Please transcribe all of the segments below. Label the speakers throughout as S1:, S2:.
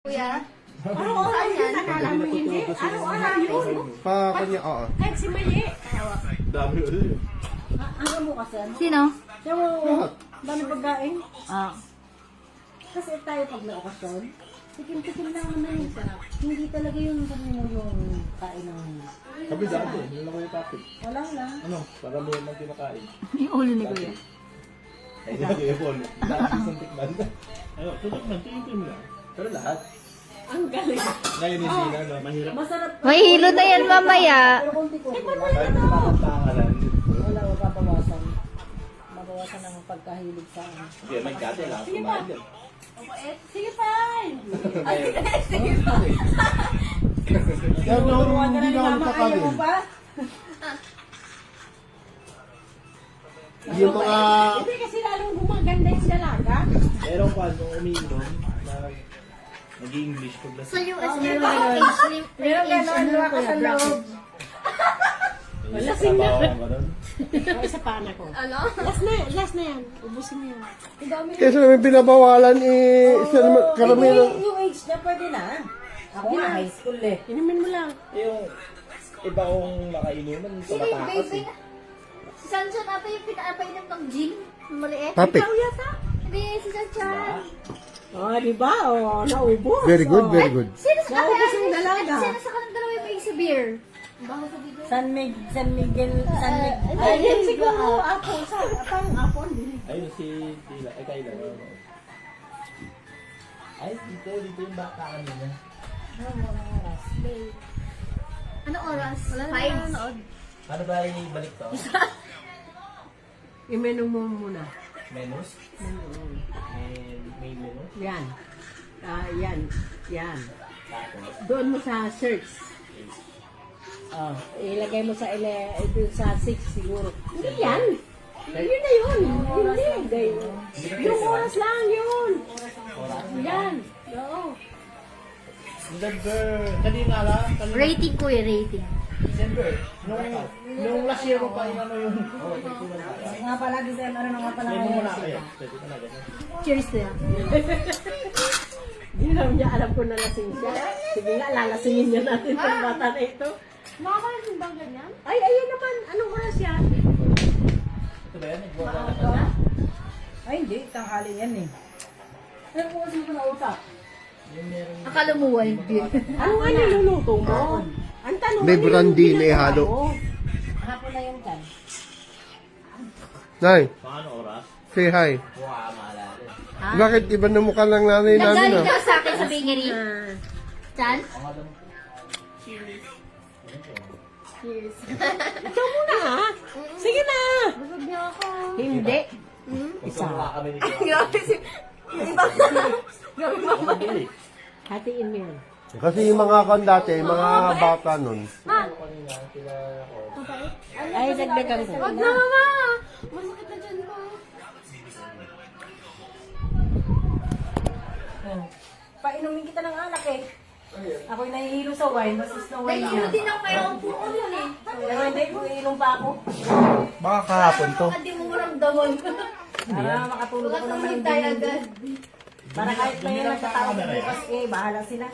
S1: Kuya?
S2: Araw-araw yun, akala mo hindi. Araw-araw yun.
S3: Pa kanya, oo.
S2: Kahit si Mali.
S3: Dami ulit.
S2: Ano mo kasi?
S1: Sino?
S2: Siya mo,
S3: Lahat.
S2: dami pagkain.
S1: Ah.
S2: Kasi tayo pag may okasyon, tikim-tikim lang naman yung sarap. Hindi talaga yung sabi mo yung kain ng...
S3: Sabi dati, hindi lang ko yung topic.
S2: Wala lang.
S3: Ano? Para mo yung kinakain.
S1: Yung ulo ni Kuya.
S3: Ay, hindi nag-i-evolve. Dati isang tikman. Ano, tutok tingin mo lang. Pero lahat.
S2: Ang galing.
S3: Ngayon yung sila, no? Mahirap.
S2: Masarap.
S1: May hilo na yan mamaya.
S2: Pero konti-konti lang.
S3: Kahit nakakatangalan.
S2: Wala, mapapawasan. Mabawasan ang pagkahilig sa ano.
S3: Hindi, nagkate lang. Kumain din.
S2: Sige, fine.
S3: Kaya no,
S2: Turuan ka na
S3: hindi
S2: ni
S3: na ako
S2: Mama, ayaw mo
S3: kakain.
S2: pa?
S3: Yung mga...
S2: Hindi kasi lalong gumaganda yung dalaga.
S3: Meron pa, nung umiinom, na nag-English pag lasing.
S1: Sa US, meron gano'n.
S2: Meron gano'n, luwa ka sa loob. Lasing na. O, isa pa na ko.
S1: Ano?
S2: Last na yan. Ubusin mo yan.
S3: Kesa naman binabawalan isa naman karamihan.
S2: Yung age niya pwede na. Ako nga high school eh. Inumin mo lang.
S3: Yung iba kong nakainuman,
S1: Sino yung
S3: tumatakas
S1: baby?
S3: eh.
S1: Si Sancho na pa yung pinapainom ng gin. Maliit.
S3: Topic.
S2: Ikaw yata.
S1: Hindi, si Sancho.
S2: Oh, di ba? Oh, naubos.
S3: Very good,
S2: Oh.
S3: very good.
S1: Sino sa
S2: Naubos yung dalaga.
S1: Sino sa kanang dalawa yung may sa beer? Bago sa bigay.
S2: San Miguel.
S1: ay,
S2: Ay, yan
S1: ay,
S2: siguro. Apo. Parang apo.
S3: Ayun si Dila, ay Kayla. Ay, dito yung bata kanina.
S1: Anong oras? Wala na
S2: Five.
S1: nanonood.
S3: Ano ba yung ibalik to?
S2: I-menu mo muna.
S3: Menus? May menu?
S2: Yan. Yan. Yan.
S3: Tapos,
S2: Doon mo sa search. Oh, ilagay mo sa sa 6 siguro. Hindi yan. Yun na yun. Hindi. Yung oras lang yun. Yan. Oo.
S3: December, kanina lang, kanina.
S1: Rating ko eh, rating.
S3: December. Nung last year ko pa yung ano yung...
S2: Nga pala, December, ano nga pala
S3: May mo
S2: ngayon?
S3: muna kayo. Pwede ka na ganyan.
S1: Cheers to yan.
S2: Hindi naman niya alam ko na lasing siya. Sige nga, lalasingin niya natin itong bata na ito.
S1: Makakalasing bang ganyan?
S2: Ay, ayun naman. Anong oras yan?
S3: Ito ba yan? Nagwala na ka?
S2: Ay, hindi. Tanghali yan eh. Ano ko kasi na utak?
S3: Yung meron...
S1: Akala mo wild beer.
S2: Ano nga niluluto mo? Ang tanong,
S3: May
S2: ano yung
S3: brandy, may
S2: ginagawa
S3: halo.
S2: mo? Hapon na yung kan.
S3: Nay,
S4: Paano oras?
S3: say hi.
S4: Mukha maalala.
S3: Bakit iba na mukha ng nanay namin
S1: Nagaling
S3: ah?
S1: ka sa akin sa bakery. Chan? Cheers.
S2: Ikaw muna ha? Sige na!
S1: Busog niya ako.
S2: Hindi.
S3: Isa. kami ni Kuya.
S1: Grabe si...
S2: Hatiin mo yan.
S3: Kasi yung mga kan dati, mga bata nun.
S2: Ay, dagdagan ko.
S1: Wag na, mama! Masakit na dyan ko.
S2: Painumin kita ng alak eh. Ako'y nahihilo sa wine, basta na wine
S1: Nahihilo
S2: niya.
S1: din ako kayo ang puko yun eh.
S2: Pero hindi, kung iinom pa ako.
S3: Baka kahapon to.
S1: Baka di mo maramdaman ko.
S2: Para makatulog
S1: Baka
S2: ako ng
S1: tumingin tayo
S2: malindi.
S1: agad.
S2: Para kahit may nagtatawag bukas eh, bahala sila.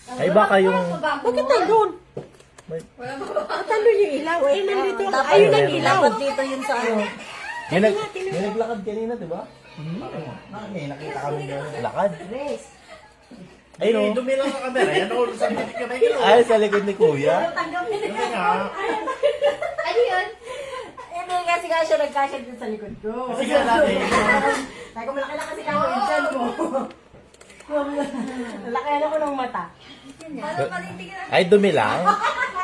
S3: Ay baka yung...
S2: Bakit nandun? At nandun yung ilaw eh, nandito. Ayun ang ilaw. Dapat dito yun sa ano.
S3: May naglakad kanina, di ba? May nakita kami na lakad. Ay no.
S4: Dumi lang ang camera. Yan ako sa mitik ka may gano'n.
S3: Ay, sa likod ni Kuya.
S2: Tanggap niya.
S1: Ano yun?
S2: Hindi kasi nga siya nagkasya dun sa likod ko.
S4: Sige natin.
S2: Sabi ko, malaki lang kasi kamo yung chan mo. Laki ako ng mata.
S3: Ay, dumi lang.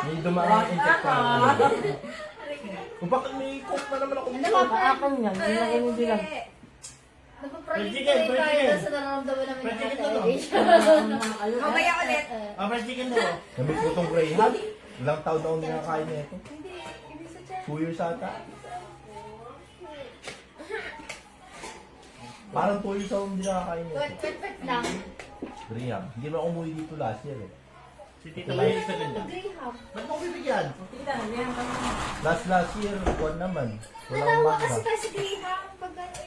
S3: May dumaan insect pa. Kung bakit may cook na naman ako dito?
S2: Kaakang yan, yung laki ng bilang.
S1: Nagpa-predict ko yung tayo sa nararamdaman namin ng kata.
S2: Mamaya ulit.
S4: Fresh chicken daw.
S3: May putong greyhound. Ilang taon na akong nakakain na ito. 2 years ata. Parang 2 years akong hindi nakakain na ito.
S1: Pet lang.
S3: Greyhound. Hindi na ako umuwi dito last year eh.
S4: Si Tita May sa ganyan.
S1: Greyhound.
S4: Ba't mo bibigyan?
S3: Last year, kuwan naman. Walang
S1: Natawa
S3: magna.
S1: kasi tayo sa Greyhound.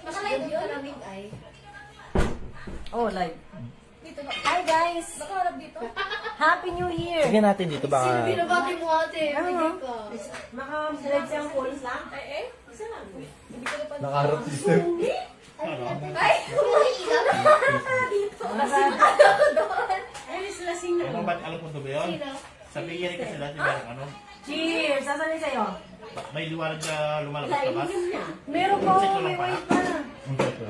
S1: Nakalive yun namin ay.
S2: Oh, live.
S1: dito na.
S2: Hi guys!
S1: Nakaharap dito.
S2: Happy New Year!
S3: Sige natin dito baka...
S1: Binabati mo ate. Hindi ka.
S2: Maka-vlog siyang polis lang?
S1: Isa lang. Hindi ko na pa.
S3: Nakaharap sister.
S1: Ay! Umiiyak.
S2: Ay, lasing na.
S4: Ano ba, alam mo ito ba yun?
S1: Sino?
S4: Sabihin kasi sila, di ba, ano,
S2: Cheers! Sasanin sa'yo?
S4: may liwanag na lumalabas sa bas.
S2: Meron po,
S4: Check ko lang
S2: may
S4: pala.
S2: wait pa.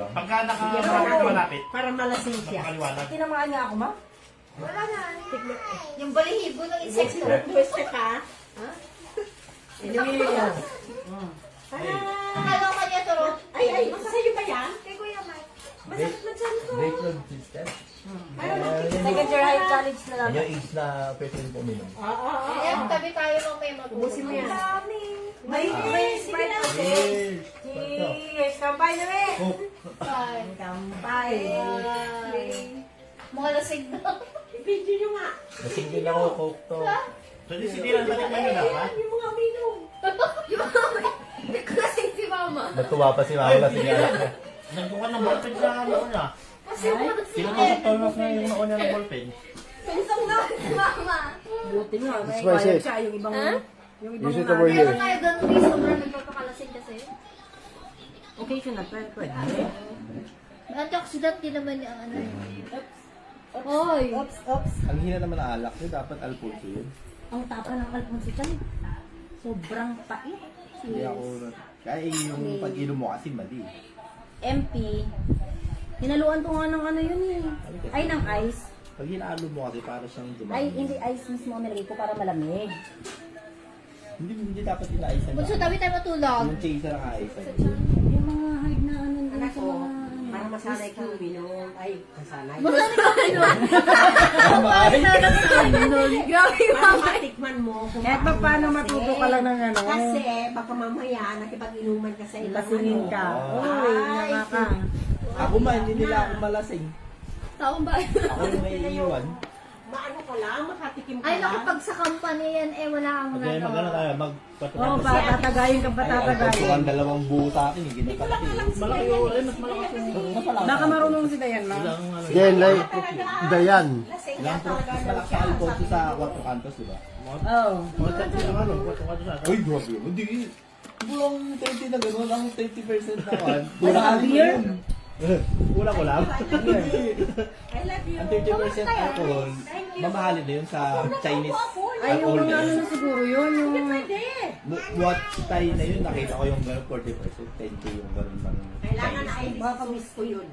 S4: Pagka nakamarapit malapit,
S2: Para malasing siya.
S4: napakaliwanag.
S2: Tinamaan niya ako, ma?
S1: Wala na. Yung balihibo ng insekto.
S2: Gusto ka? Ha? Anyway, yan.
S1: Akala ko kanya to.
S2: Ay, sa'yo ba yan?
S1: Kay Kuya Mike.
S2: Masakit na dyan ko.
S3: Break road sister.
S2: Second year high college na lang.
S3: Yan yung age na pwede rin puminom.
S1: Ayan, tabi tayo ng may matulog.
S2: Ubusin mo yan. May Sprite ako. Cheers! Kampay na, me!
S1: Bye.
S2: Kampay.
S1: Mga lasig na.
S2: Video nyo nga.
S3: Lasing din ako, coke to.
S4: So, di si Tiran, matikman nyo na, ha?
S2: Yung mga minom.
S1: Hindi ko lasig si mama.
S3: Natuwa pa si mama lasing niya.
S4: Nagbukan ng ballpen sa ano niya.
S1: Kasi mga
S4: Sinutusok Tolmos na yung nauna ng ballpen.
S1: pinsang na si mama.
S2: Buti nga. May
S5: That's why I said-
S2: siya. Yung ibang... Yung ibang
S5: Use it over
S1: Kaya
S5: here.
S1: nga yung ganun yung sobrang nagpapakalasing kasi.
S2: Occasional. Pwede.
S1: Antioxidant din naman yung ano. Hoy!
S2: Oops.
S3: Ang hina naman ang alak niyo, dapat alpulso yun.
S2: Ang tapa ng alponsikan. Sobrang pait.
S3: Hindi ako... Kaya yung pag-inom mo kasi mali.
S2: MP. Hinaluan ko nga ng ano yun eh. Ay, ng ice.
S3: Pag hinalo mo kasi para siyang dumami.
S2: Ay, hindi ice mismo ang nilagay ko para malamig.
S3: Hindi dapat inaisan
S1: Bunso, tabi tayo matulog.
S3: Yung chaser ang aisan.
S2: Yung mga hard na ano dun sa mga...
S6: Para masanay kang uminom. Ay, masanay.
S1: Bunso, grabe mama.
S6: Tikman mo. Kung
S2: Kahit pa paano matuto ka lang ng ano.
S6: Kasi, baka mamaya, nakipag-inuman ka sa ibang
S2: Lasingin ka. Uy, nakaka.
S3: Ako ma, hindi nila ako malasing.
S1: Taong ba?
S3: Ako yung naiiwan.
S6: Maano ka lang, makatikim ka
S1: Ay, naku,
S6: lang.
S1: pag sa company yan, wala kang
S4: Okay, magano tayo,
S2: Oo,
S4: magpatukan
S2: pa, tatagayin ka pa, tatagayin.
S3: Ang dalawang buo sa akin, hindi ginapati.
S4: Malaki yun, ay, mas malakas yung
S2: Baka marunong si Dayan, ma.
S4: ilang ano.
S5: Yan, like, Dayan.
S6: Lasing
S3: Ilang
S6: ka talaga.
S3: malaki sa alpulso sa 4 kantos, di ba?
S2: Oo.
S4: Patukan sa
S3: Uy, grabe yun. Hindi. Bulang 20 na gano'n, ang 20% naman.
S2: Beer?
S3: Kulang ko lang.
S6: I love you.
S3: Ang 30% alcohol, mamahalin na yun sa Chinese
S2: Ay, yung
S3: alcohol.
S2: mga ano na siguro yun, yung...
S6: Pwede.
S3: What Thai na yun, nakita ko yung gano'n 40%, 10k yung gano'n ng
S6: Kailangan na
S3: Chinese.
S6: ay mapamiss ko yun.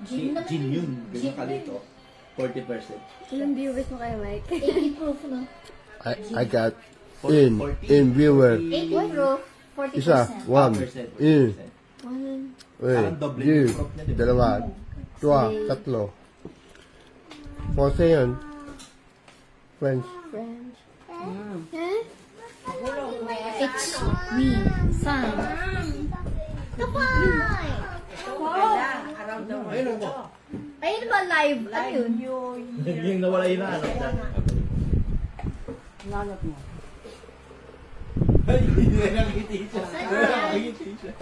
S1: Gin naman.
S3: Gin yun, ganyan kalito. 40%.
S1: Ilang viewers mo kayo, Mike? 80 proof, no?
S5: I got in viewer.
S1: 80 proof, 40%.
S5: Isa, one, in,
S3: Parang doble
S5: view,
S3: yung prop niya, di ba?
S5: dalawa, dua, tatlo. Pose yun. French.
S1: French. It's me, Sam. Kapay!
S6: Wala, around the world.
S4: Ayun ako.
S1: Ayun ba live? Ano yun?
S4: Yung nawala yun na ano.
S2: Nanot mo.
S3: Ay, hindi na nakiti siya. Nakiti siya.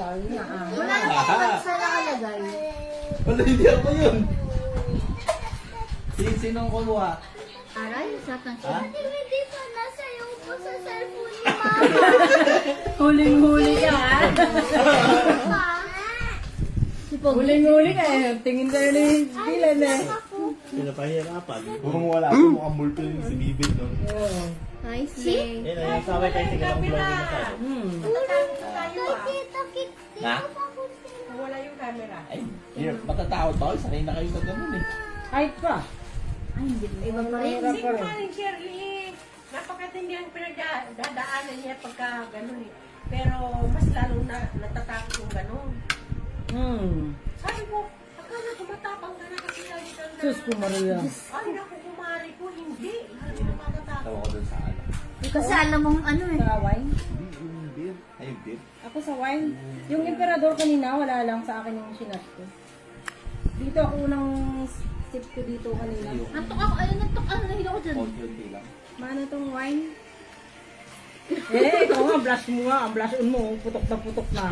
S1: Wala naman kung sa nakalagay.
S3: Wala, hindi ako yun. Sinong kumuha?
S1: Aray, sa tang
S3: Ha?
S1: Hindi pa nasa yung po sa cellphone ni Mama.
S2: Huling-huli ka, ha?
S1: Si Pogi.
S2: Huling-huli ka, eh. Tingin tayo ni Dylan, eh.
S4: Pinapahirapan.
S3: Kung wala ako, mukhang multo yung si Bibig, no?
S1: Ay, si?
S4: Ayun, ayun, sabay tayo sa galang vlog na tayo.
S3: Ha?
S6: Wala yung camera.
S3: Ay, hirap, matatakot ako. Sanay na kayo sa ganun eh.
S2: Kahit pa.
S1: Ay, hindi. Iba pa rin.
S6: Si Maring Shirley, napakatindi ang pinagdadaanan niya pagka gano'n eh. Pero mas lalong natatakot yung gano'n. Sabi ko, akala ko matapang ka na kasi lagi kang
S2: Sus ko, Maria.
S6: Ay, naku, kumari ko, hindi. Hindi na matatakot.
S3: Tawa ko dun sa ano.
S1: Kasi alam mong ano eh.
S2: Sa wine?
S3: Yung beer. Ay, yung beer.
S2: Ako sa wine. Yung emperador kanina, wala lang sa akin yung sinat ko. Dito ako unang sip ko dito kanina.
S1: Nantok ako. Ayun, nantok ako. Nahilo ko dyan.
S3: Konti lang.
S2: Mano tong wine? Ikaw nga, blush mo nga. Ang blush on mo, putok na putok na.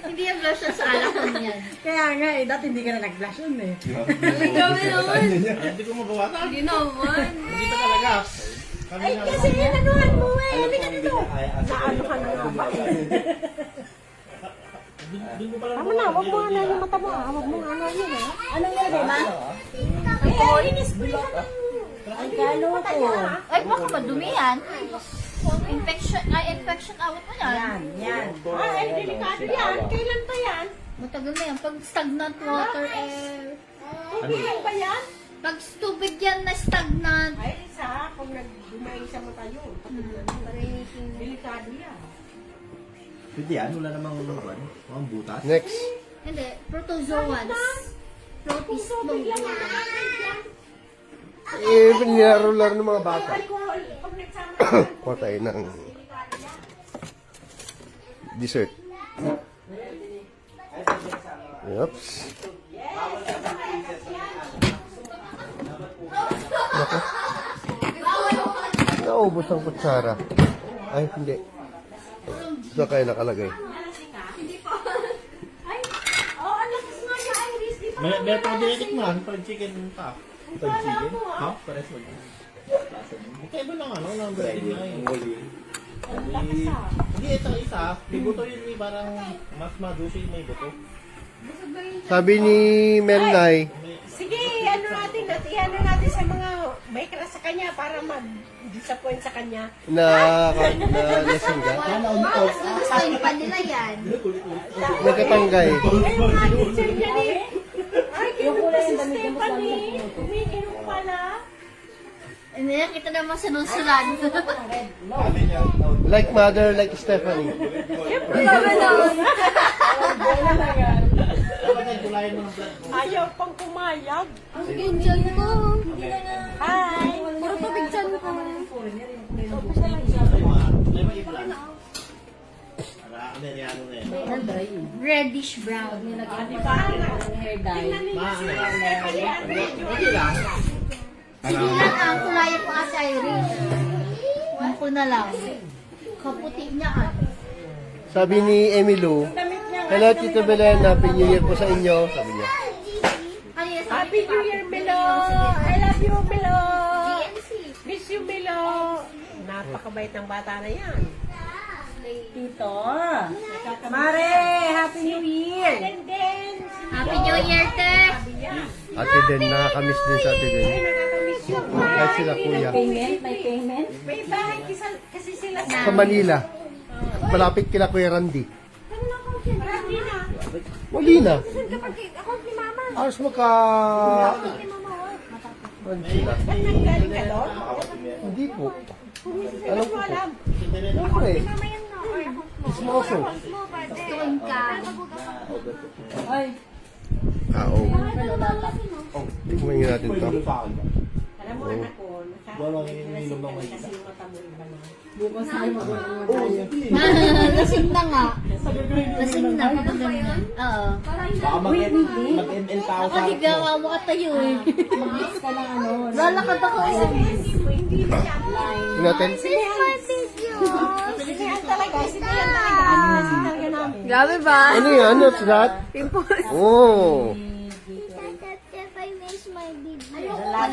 S1: Hindi yung blush sa alak ko niyan.
S2: Kaya nga eh, dati hindi ka na nag-blush yun eh.
S1: Ay, grabe naman.
S4: Hindi ko mabawatan.
S1: Hindi naman.
S4: Hindi pa talaga. Kami
S6: Ay,
S4: na.
S6: kasi inanuhan mo eh. Hindi ka dito. Naano ka na nga ba eh.
S4: Doon ko pala
S6: Tama na, huwag mo ano yung mata mo ah. Huwag mo ano yun eh.
S2: Anong nilagay, ma?
S6: Ay, inis-spray ka na.
S2: Ang kalo ko.
S1: Ay, baka madumi yan. Infection awat mo yan.
S2: Yan.
S6: Ay, delikado yan. Kailan pa yan?
S1: Matagal na yan. Pag stagnant water,
S6: Tubigan ba yan?
S1: pag tubig yan na stagnant,
S6: Ay, isa, kung nagdumay sa mata yun. Delikado yan.
S4: Pwede yan. Wala namang buwan. Mga butas.
S5: Next.
S1: hindi, protozoans. Protis
S5: Nilaro-laro ng mga bata.
S6: Alcohol, pag nagsama
S5: Kuha tayo ng dessert. Oops. Naku. Naubos ang kutsara. Ay, hindi. Saan kayo nakalagay?
S4: May pwede mo lang. Fried chicken pa. Fried chicken? Ha? Pares mo. Okay ba lang ano? Nang bread na yun. Hindi, ito isa. May buto yun eh. Parang mas madusi may buto.
S5: Sabi ni Melnay,
S6: Sige, ano natin sa mga may crush sa kanya para mag-disappoint sa kanya.
S5: na lasing ka?
S1: Mas gusto pa nila yan.
S5: Nagkatanggay.
S6: Ay, yung mga teacher niya ni... Ay, kinuha si Stephanie. Umiinom pala.
S1: Hindi, kita naman sinusulan.
S5: Like mother, like Stephanie.
S1: Grabe naman.
S4: Dapat ay kulayan mo ng blood mo.
S6: Ayaw pang pumayag.
S1: Ang enjoy ko.
S6: Hi!
S1: Puro tubig dyan ko.
S4: May mga i-plan. Ano yan?
S1: Reddish brown.
S6: Di ba?
S2: Hair dye.
S4: Okay lang.
S1: Sige lang, ang kulayan ko kasi Irish. Ang ko na lang. Kaputi niya ah.
S5: Sabi ni Emilu, hello Tito Belen, Happy New Year po sa inyo. Sabi niya.
S1: Ano yan?
S6: Happy New Year, Milo! I love you, Milo!
S1: GNC.
S6: Miss you, Milo! Napakabait ng bata na yan.
S2: Tito. Mare, Happy New Year.
S6: And then,
S1: Happy New Year, te!
S5: Ate Den, nakakamiss din sa Ate Den.
S6: ay, nakakamiss yun.
S5: Kahit sila kuya.
S2: Payment? May payment?
S6: May bahay kasi sila sa...
S5: Sa Manila. Malapit kila Kuya Randy.
S6: Marami na.
S5: Wali na.
S6: Kapag ako ni Mama.
S5: Aros maka... Ano sila?
S6: Ba't nanggaling ka doon?
S5: Hindi po.
S6: Hindi
S5: Alam
S6: ko
S5: ko po.
S6: alam.
S5: Siyempre. Ismoso.
S1: Tuwing ka.
S2: Ay,
S5: Oo. Oh, tingnan nyo natin to.
S6: Alam mo, anak ko,
S4: Walang ininom ng
S6: kasi yung mata mo iba na.
S2: bukas tayo mag-uungan tayo.
S1: Lasing na nga. Lasing na kapag ganun. Oo.
S4: Baka mag-ML pa ako
S1: Ako higawa mo ka tayo eh.
S2: Mag-mix ka ng ano.
S1: Lalakad ako.
S6: Hindi na siya.
S5: Tingnan natin.
S6: Sinihan talaga. Sinihan talaga. Sinihan talaga namin.
S1: Grabe ba?
S5: Ano yan? What's that? Oh.
S1: Ayoko na